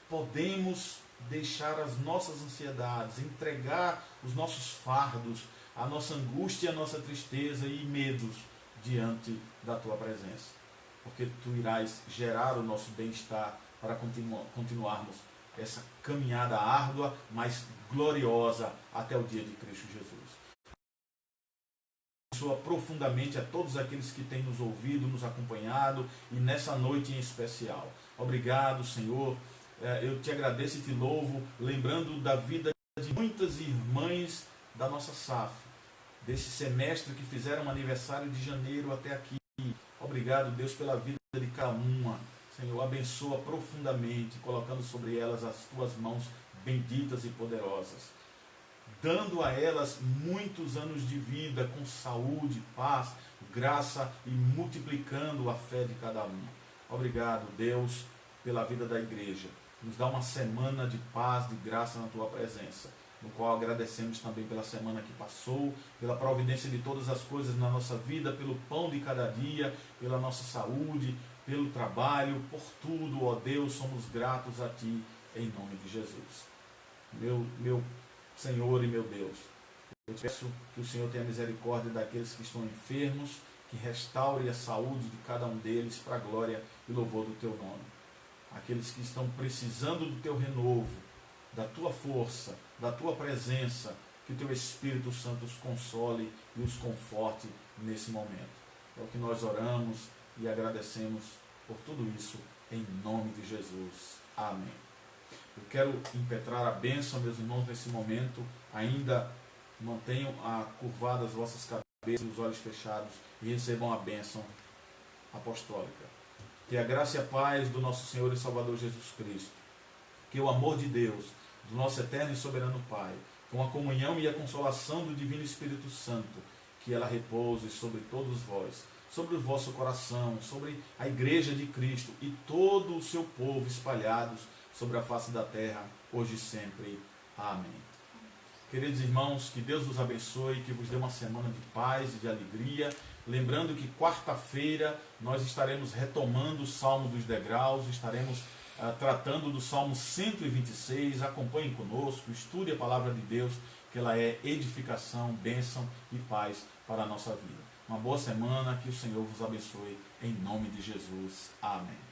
podemos deixar as nossas ansiedades, entregar os nossos fardos, a nossa angústia, a nossa tristeza e medos diante da tua presença. Porque tu irás gerar o nosso bem-estar para continuarmos essa caminhada árdua, mas gloriosa até o dia de Cristo Jesus. Abençoa profundamente a todos aqueles que têm nos ouvido, nos acompanhado e nessa noite em especial. Obrigado, Senhor. Eu te agradeço e te louvo, lembrando da vida de muitas irmãs da nossa SAF, desse semestre que fizeram aniversário de janeiro até aqui. Obrigado, Deus, pela vida de cada uma. Senhor, abençoa profundamente, colocando sobre elas as tuas mãos benditas e poderosas, dando a elas muitos anos de vida com saúde, paz, graça e multiplicando a fé de cada uma. Obrigado, Deus, pela vida da igreja. Nos dá uma semana de paz, de graça na tua presença, no qual agradecemos também pela semana que passou, pela providência de todas as coisas na nossa vida, pelo pão de cada dia, pela nossa saúde, pelo trabalho, por tudo, ó Deus, somos gratos a ti, em nome de Jesus. Meu Senhor e meu Deus, eu te peço que o Senhor tenha misericórdia daqueles que estão enfermos, que restaure a saúde de cada um deles para a glória e louvor do teu nome. Aqueles que estão precisando do teu renovo, da tua força, da tua presença, que o teu Espírito Santo os console e os conforte nesse momento. É o que nós oramos e agradecemos por tudo isso, em nome de Jesus. Amém. Eu quero impetrar a bênção, meus irmãos, nesse momento. Ainda mantenham curvadas as vossas cabeças e os olhos fechados e recebam a bênção apostólica. Que a graça e a paz do nosso Senhor e Salvador Jesus Cristo, que o amor de Deus, do nosso eterno e soberano Pai, com a comunhão e a consolação do Divino Espírito Santo, que ela repouse sobre todos vós, sobre o vosso coração, sobre a Igreja de Cristo e todo o seu povo espalhados sobre a face da terra, hoje e sempre. Amém. Queridos irmãos, que Deus vos abençoe, que vos dê uma semana de paz e de alegria. Lembrando que quarta-feira nós estaremos retomando o Salmo dos Degraus, estaremos tratando do Salmo 126. Acompanhem conosco, estude a palavra de Deus, que ela é edificação, bênção e paz para a nossa vida. Uma boa semana, que o Senhor vos abençoe, em nome de Jesus. Amém.